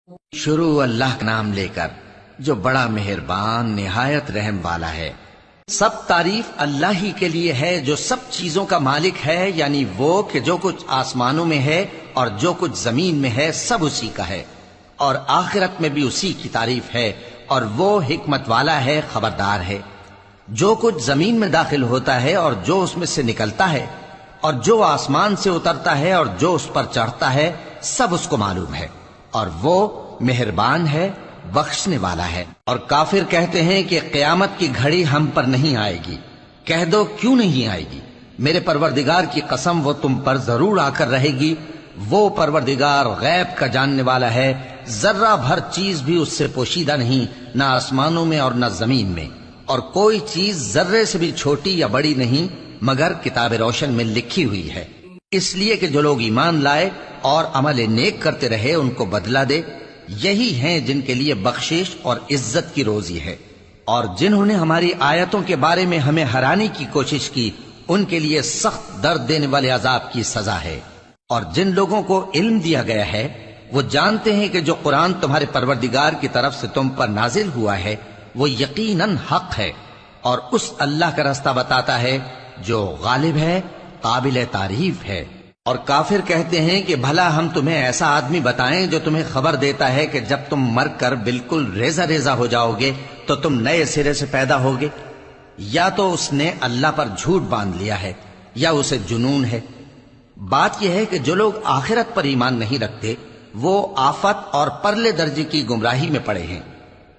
شروع اللہ کا نام لے کر جو بڑا مہربان نہایت رحم والا ہے۔ سب تعریف اللہ ہی کے لیے ہے جو سب چیزوں کا مالک ہے، یعنی وہ کہ جو کچھ آسمانوں میں ہے اور جو کچھ زمین میں ہے سب اسی کا ہے، اور آخرت میں بھی اسی کی تعریف ہے، اور وہ حکمت والا ہے، خبردار ہے۔ جو کچھ زمین میں داخل ہوتا ہے اور جو اس میں سے نکلتا ہے، اور جو آسمان سے اترتا ہے اور جو اس پر چڑھتا ہے، سب اس کو معلوم ہے، اور وہ مہربان ہے، بخشنے والا ہے۔ اور کافر کہتے ہیں کہ قیامت کی گھڑی ہم پر نہیں آئے گی۔ کہہ دو کیوں نہیں آئے گی؟ میرے پروردگار کی قسم وہ تم پر ضرور آ کر رہے گی۔ وہ پروردگار غیب کا جاننے والا ہے، ذرہ بھر چیز بھی اس سے پوشیدہ نہیں، نہ آسمانوں میں اور نہ زمین میں، اور کوئی چیز ذرے سے بھی چھوٹی یا بڑی نہیں مگر کتاب روشن میں لکھی ہوئی ہے، اس لیے کہ جو لوگ ایمان لائے اور عمل نیک کرتے رہے ان کو بدلہ دے۔ یہی ہیں جن کے لیے بخشش اور عزت کی روزی ہے، اور جنہوں نے ہماری آیتوں کے بارے میں ہمیں ہرانے کی کوشش کی ان کے لیے سخت درد دینے والے عذاب کی سزا ہے۔ اور جن لوگوں کو علم دیا گیا ہے وہ جانتے ہیں کہ جو قرآن تمہارے پروردگار کی طرف سے تم پر نازل ہوا ہے وہ یقیناً حق ہے، اور اس اللہ کا راستہ بتاتا ہے جو غالب ہے، قابل تعریف ہے۔ اور کافر کہتے ہیں کہ بھلا ہم تمہیں ایسا آدمی بتائیں جو تمہیں خبر دیتا ہے کہ جب تم مر کر بالکل ریزہ ریزہ ہو جاؤ گے تو تم نئے سرے سے پیدا ہوگے؟ یا تو اس نے اللہ پر جھوٹ باندھ لیا ہے یا اسے جنون ہے۔ بات یہ ہے کہ جو لوگ آخرت پر ایمان نہیں رکھتے وہ آفت اور پرلے درجے کی گمراہی میں پڑے ہیں۔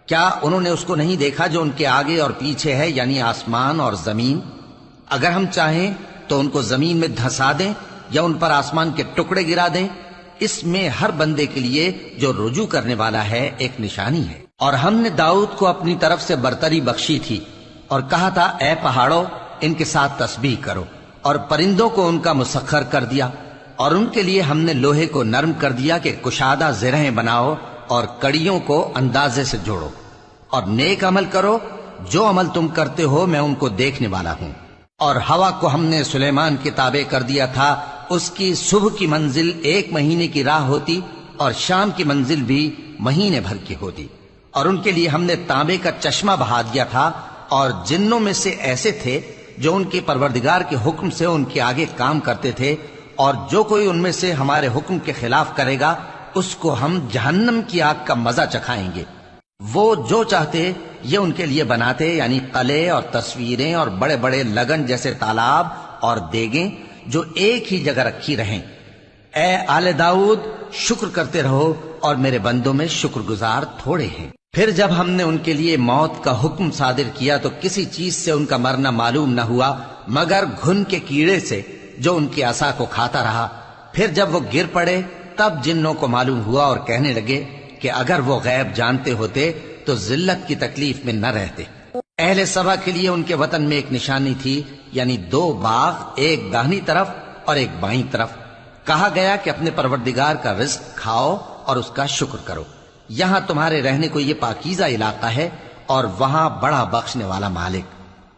کیا انہوں نے اس کو نہیں دیکھا جو ان کے آگے اور پیچھے ہے، یعنی آسمان اور زمین؟ اگر ہم چاہیں تو ان کو زمین میں دھسا دیں یا ان پر آسمان کے ٹکڑے گرا دیں۔ اس میں ہر بندے کے لیے جو رجوع کرنے والا ہے ایک نشانی ہے۔ اور ہم نے داؤد کو اپنی طرف سے برتری بخشی تھی اور کہا تھا اے پہاڑوں ان کے ساتھ تسبیح کرو، اور پرندوں کو ان کا مسخر کر دیا، اور ان کے لیے ہم نے لوہے کو نرم کر دیا کہ کشادہ زرہیں بناؤ اور کڑیوں کو اندازے سے جوڑو، اور نیک عمل کرو، جو عمل تم کرتے ہو میں ان کو دیکھنے والا ہوں۔ اور ہوا کو ہم نے سلیمان کے تابع کر دیا تھا، اس کی صبح کی منزل 1 مہینے کی راہ ہوتی اور شام کی منزل بھی مہینے بھر کی ہوتی۔ اور ان کے لیے ہم نے تانبے کا چشمہ بہا دیا تھا، اور جنوں میں سے ایسے تھے جو ان کے پروردگار کے حکم سے ان کے آگے کام کرتے تھے، اور جو کوئی ان میں سے ہمارے حکم کے خلاف کرے گا اس کو ہم جہنم کی آگ کا مزہ چکھائیں گے۔ وہ جو چاہتے یہ ان کے لیے بناتے، یعنی قلعے اور تصویریں اور بڑے بڑے لگن جیسے تالاب اور دیگیں جو ایک ہی جگہ رکھی رہیں۔ اے آل داؤد شکر کرتے رہو، اور میرے بندوں میں شکر گزار تھوڑے ہیں۔ پھر جب ہم نے ان کے لیے موت کا حکم صادر کیا تو کسی چیز سے ان کا مرنا معلوم نہ ہوا مگر گھن کے کیڑے سے جو ان کی عصا کو کھاتا رہا۔ پھر جب وہ گر پڑے تب جنوں کو معلوم ہوا اور کہنے لگے کہ اگر وہ غیب جانتے ہوتے تو ذلت کی تکلیف میں نہ رہتے۔ اہل سبا کے لیے ان کے وطن میں ایک نشانی تھی، یعنی 2 باغ، ایک داہنی طرف اور ایک بائیں طرف۔ کہا گیا کہ اپنے پروردگار کا رزق کھاؤ اور اس کا شکر کرو، یہاں تمہارے رہنے کو یہ پاکیزہ علاقہ ہے اور وہاں بڑا بخشنے والا مالک۔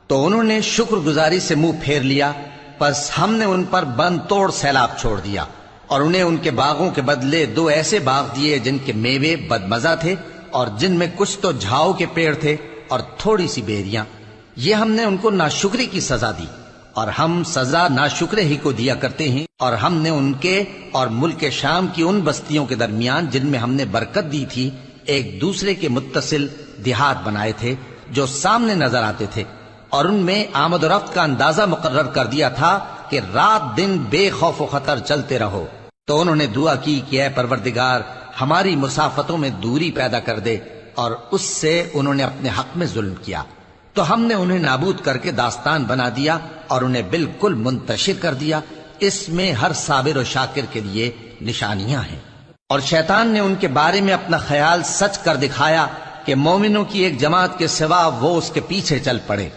تو انہوں نے شکر گزاری سے منہ پھیر لیا، پس ہم نے ان پر بند توڑ سیلاب چھوڑ دیا، اور انہیں ان کے باغوں کے بدلے 2 ایسے باغ دیے جن کے میوے بدمزہ تھے اور جن میں کچھ تو جھاؤ کے پیڑ تھے اور تھوڑی سی بیریاں۔ یہ ہم نے ان کو ناشکری کی سزا دی، اور ہم سزا ناشکرے ہی کو دیا کرتے ہیں۔ اور ہم نے ان کے اور ملک شام کی ان بستیوں کے درمیان جن میں ہم نے برکت دی تھی ایک دوسرے کے متصل دیہات بنائے تھے جو سامنے نظر آتے تھے، اور ان میں آمد و رفت کا اندازہ مقرر کر دیا تھا کہ رات دن بے خوف و خطر چلتے رہو۔ تو انہوں نے دعا کی کہ اے پروردگار ہماری مسافتوں میں دوری پیدا کر دے، اور اس سے انہوں نے اپنے حق میں ظلم کیا، تو ہم نے انہیں نابود کر کے داستان بنا دیا اور انہیں بالکل منتشر کر دیا۔ اس میں ہر صابر و شاکر کے لیے نشانیاں ہیں۔ اور شیطان نے ان کے بارے میں اپنا خیال سچ کر دکھایا کہ مومنوں کی ایک جماعت کے سوا وہ اس کے پیچھے چل پڑے،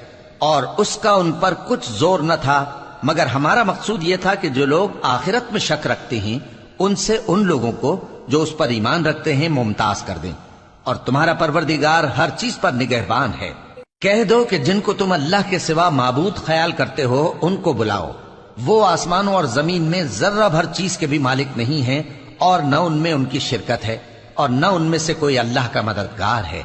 اور اس کا ان پر کچھ زور نہ تھا، مگر ہمارا مقصود یہ تھا کہ جو لوگ آخرت میں شک رکھتے ہیں ان سے ان لوگوں کو جو اس پر ایمان رکھتے ہیں ممتاز کر دیں، اور تمہارا پروردگار ہر چیز پر نگہبان ہے۔ کہہ دو کہ جن کو تم اللہ کے سوا معبود خیال کرتے ہو ان کو بلاؤ، وہ آسمانوں اور زمین میں ذرہ بھر چیز کے بھی مالک نہیں ہیں اور نہ ان میں ان کی شرکت ہے، اور نہ ان میں سے کوئی اللہ کا مددگار ہے،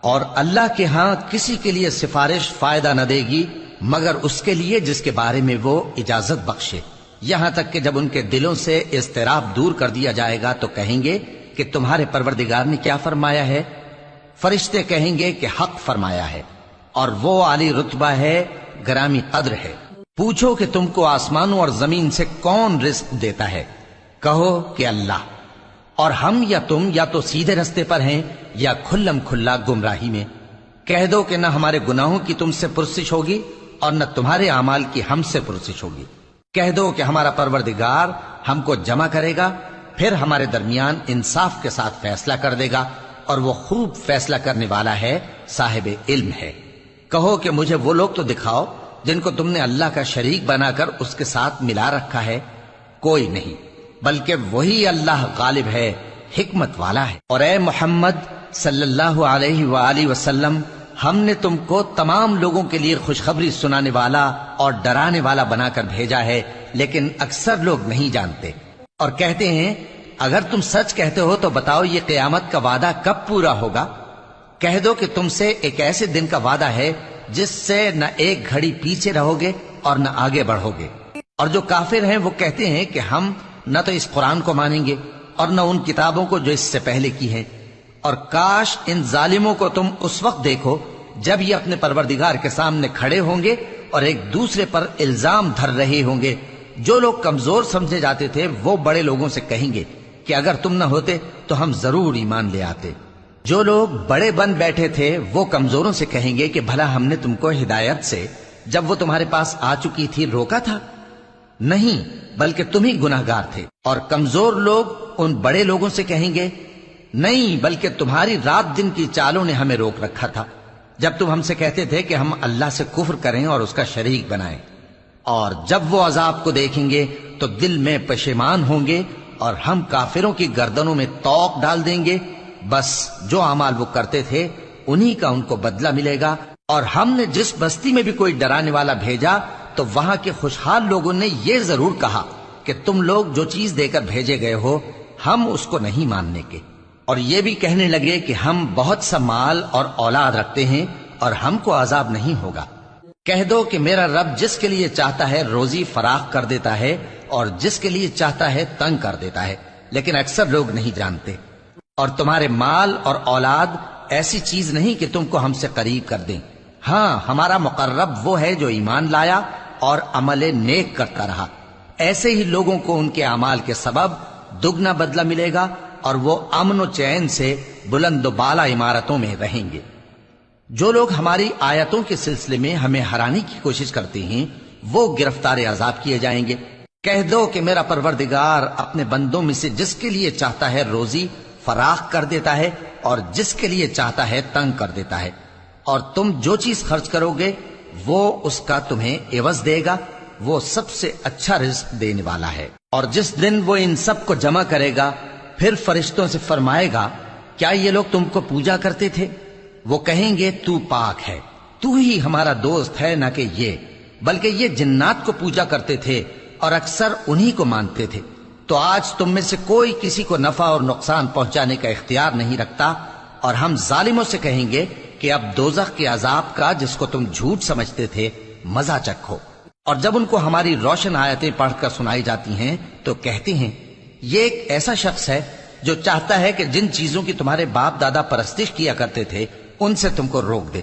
اور اللہ کے ہاں کسی کے لیے سفارش فائدہ نہ دے گی مگر اس کے لیے جس کے بارے میں وہ اجازت بخشے، یہاں تک کہ جب ان کے دلوں سے اضطراب دور کر دیا جائے گا تو کہیں گے کہ تمہارے پروردگار نے کیا فرمایا ہے؟ فرشتے کہیں گے کہ حق فرمایا ہے، اور وہ عالی رتبہ ہے، گرامی قدر ہے۔ پوچھو کہ تم کو آسمانوں اور زمین سے کون رزق دیتا ہے؟ کہو کہ اللہ، اور ہم یا تم یا تو سیدھے رستے پر ہیں یا کھلم کھلا گمراہی میں۔ کہہ دو کہ نہ ہمارے گناہوں کی تم سے پرسش ہوگی اور نہ تمہارے اعمال کی ہم سے پرسش ہوگی۔ کہہ دو کہ ہمارا پروردگار ہم کو جمع کرے گا، پھر ہمارے درمیان انصاف کے ساتھ فیصلہ کر دے گا، اور وہ خوب فیصلہ کرنے والا ہے، صاحب علم ہے۔ کہو کہ مجھے وہ لوگ تو دکھاؤ جن کو تم نے اللہ کا شریک بنا کر اس کے ساتھ ملا رکھا ہے۔ کوئی نہیں، بلکہ وہی اللہ غالب ہے، حکمت والا ہے۔ اور اے محمد صلی اللہ علیہ وآلہ وسلم، ہم نے تم کو تمام لوگوں کے لیے خوشخبری سنانے والا اور ڈرانے والا بنا کر بھیجا ہے، لیکن اکثر لوگ نہیں جانتے، اور کہتے ہیں اگر تم سچ کہتے ہو تو بتاؤ یہ قیامت کا وعدہ کب پورا ہوگا؟ کہہ دو کہ تم سے ایک ایسے دن کا وعدہ ہے جس سے نہ ایک گھڑی پیچھے رہو گے اور نہ آگے بڑھو گے۔ اور جو کافر ہیں وہ کہتے ہیں کہ ہم نہ تو اس قرآن کو مانیں گے اور نہ ان کتابوں کو جو اس سے پہلے کی ہیں، اور کاش ان ظالموں کو تم اس وقت دیکھو جب یہ اپنے پروردگار کے سامنے کھڑے ہوں گے اور ایک دوسرے پر الزام دھر رہے ہوں گے۔ جو لوگ کمزور سمجھے جاتے تھے وہ بڑے لوگوں سے کہیں گے کہ اگر تم نہ ہوتے تو ہم ضرور ایمان لے آتے۔ جو لوگ بڑے بن بیٹھے تھے وہ کمزوروں سے کہیں گے کہ بھلا ہم نے تم کو ہدایت سے جب وہ تمہارے پاس آ چکی تھی روکا تھا؟ نہیں، بلکہ تم ہی گناہگار تھے۔ اور کمزور لوگ ان بڑے لوگوں سے کہیں گے نہیں، بلکہ تمہاری رات دن کی چالوں نے ہمیں روک رکھا تھا جب تم ہم سے کہتے تھے کہ ہم اللہ سے کفر کریں اور اس کا شریک بنائیں۔ اور جب وہ عذاب کو دیکھیں گے تو دل میں پشیمان ہوں گے، اور ہم کافروں کی گردنوں میں طوق ڈال دیں گے۔ بس جو اعمال وہ کرتے تھے انہی کا ان کو بدلہ ملے گا۔ اور ہم نے جس بستی میں بھی کوئی ڈرانے والا بھیجا تو وہاں کے خوشحال لوگوں نے یہ ضرور کہا کہ تم لوگ جو چیز دے کر بھیجے گئے ہو ہم اس کو نہیں ماننے کے، اور یہ بھی کہنے لگے کہ ہم بہت سا مال اور اولاد رکھتے ہیں اور ہم کو عذاب نہیں ہوگا۔ کہہ دو کہ میرا رب جس کے لیے چاہتا ہے روزی فراخ کر دیتا ہے اور جس کے لیے چاہتا ہے تنگ کر دیتا ہے، لیکن اکثر لوگ نہیں جانتے۔ اور تمہارے مال اور اولاد ایسی چیز نہیں کہ تم کو ہم سے قریب کر دیں۔ ہاں، ہمارا مقرب وہ ہے جو ایمان لایا اور عمل نیک کرتا رہا۔ ایسے ہی لوگوں کو ان کے اعمال کے سبب دگنا بدلہ ملے گا، اور وہ امن و چین سے بلند و بالا عمارتوں میں رہیں گے۔ جو لوگ ہماری آیتوں کے سلسلے میں ہمیں ہرانے کی کوشش کرتے ہیں وہ گرفتار عذاب کیے جائیں گے۔ کہہ دو کہ میرا پروردگار اپنے بندوں میں سے جس کے لیے چاہتا ہے روزی فراخ کر دیتا ہے اور جس کے لیے چاہتا ہے تنگ کر دیتا ہے، اور تم جو چیز خرچ کرو گے وہ اس کا تمہیں عوض دے گا، وہ سب سے اچھا رزق دینے والا ہے۔ اور جس دن وہ ان سب کو جمع کرے گا پھر فرشتوں سے فرمائے گا کیا یہ لوگ تم کو پوجا کرتے تھے؟ وہ کہیں گے تو پاک ہے، تو ہی ہمارا دوست ہے، نہ کہ یہ، بلکہ یہ جنات کو پوجا کرتے تھے اور اکثر انہی کو مانتے تھے۔ تو آج تم میں سے کوئی کسی کو نفع اور نقصان پہنچانے کا اختیار نہیں رکھتا، اور ہم ظالموں سے کہیں گے کہ اب دوزخ کے عذاب کا جس کو تم جھوٹ سمجھتے تھے مزہ چکھو۔ اور جب ان کو ہماری روشن آیتیں پڑھ کر سنائی جاتی ہیں تو کہتے ہیں یہ ایک ایسا شخص ہے جو چاہتا ہے کہ جن چیزوں کی تمہارے باپ دادا پرستش کیا کرتے تھے ان سے تم کو روک دے۔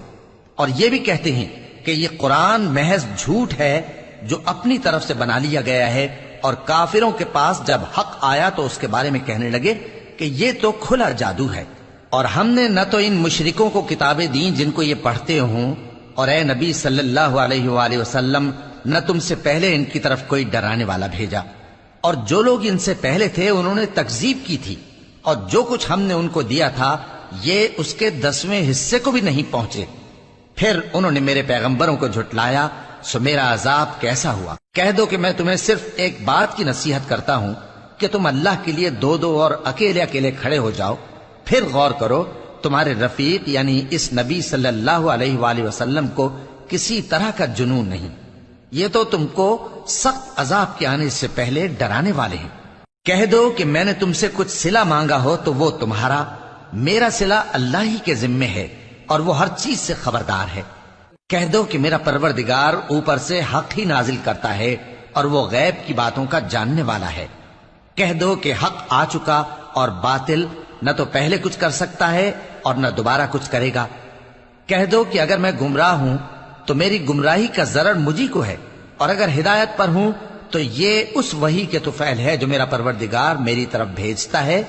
اور یہ بھی کہتے ہیں کہ یہ قرآن محض جھوٹ ہے جو اپنی طرف سے بنا لیا گیا ہے، اور کافروں کے پاس جب حق آیا تو اس کے بارے میں کہنے لگے کہ یہ تو کھلا جادو ہے۔ اور ہم نے نہ تو ان مشرکوں کو کتابیں دیں جن کو یہ پڑھتے ہوں، اور اے نبی صلی اللہ علیہ وآلہ وسلم نہ تم سے پہلے ان کی طرف کوئی ڈرانے والا بھیجا، اور جو لوگ ان سے پہلے تھے انہوں نے تکذیب کی تھی، اور جو کچھ ہم نے ان کو دیا تھا یہ اس کے 10ویں حصے کو بھی نہیں پہنچے۔ پھر انہوں نے میرے پیغمبروں کو جھٹلایا، سو میرا عذاب کیسا ہوا۔ کہہ دو کہ میں تمہیں صرف ایک بات کی نصیحت کرتا ہوں کہ تم اللہ کے لیے دو دو اور اکیلے اکیلے کھڑے ہو جاؤ، پھر غور کرو تمہارے رفیق یعنی اس نبی صلی اللہ علیہ وآلہ وسلم کو کسی طرح کا جنون نہیں، یہ تو تم کو سخت عذاب کے آنے سے پہلے ڈرانے والے ہیں۔ کہہ دو کہ میں نے تم سے کچھ صلہ مانگا ہو تو وہ تمہارا، میرا صلہ اللہ ہی کے ذمے ہے اور وہ ہر چیز سے خبردار ہے۔ کہہ دو کہ میرا پروردگار اوپر سے حق ہی نازل کرتا ہے اور وہ غیب کی باتوں کا جاننے والا ہے۔ کہہ دو کہ حق آ چکا اور باطل نہ تو پہلے کچھ کر سکتا ہے اور نہ دوبارہ کچھ کرے گا۔ کہہ دو کہ اگر میں گمراہ ہوں تو میری گمراہی کا ضرر مجھی کو ہے، اور اگر ہدایت پر ہوں تو یہ اس وحی کے طفیل ہے جو میرا پروردگار میری طرف بھیجتا ہے،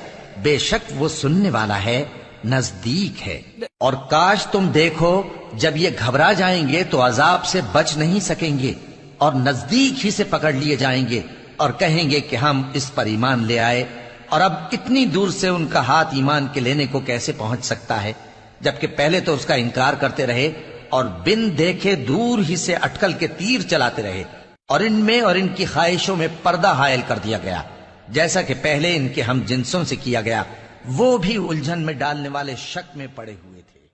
بے شک وہ سننے والا ہے، نزدیک ہے۔ اور کاش تم دیکھو جب یہ گھبرا جائیں گے تو عذاب سے بچ نہیں سکیں گے اور نزدیک ہی سے پکڑ لیے جائیں گے اور کہیں گے کہ ہم اس پر ایمان لے آئے، اور اب اتنی دور سے ان کا ہاتھ ایمان کے لینے کو کیسے پہنچ سکتا ہے، جبکہ پہلے تو اس کا انکار کرتے رہے اور بن دیکھے دور ہی سے اٹکل کے تیر چلاتے رہے، اور ان میں اور ان کی خواہشوں میں پردہ حائل کر دیا گیا، جیسا کہ پہلے ان کے ہم جنسوں سے کیا گیا، وہ بھی الجھن میں ڈالنے والے شک میں پڑے ہوئے تھے۔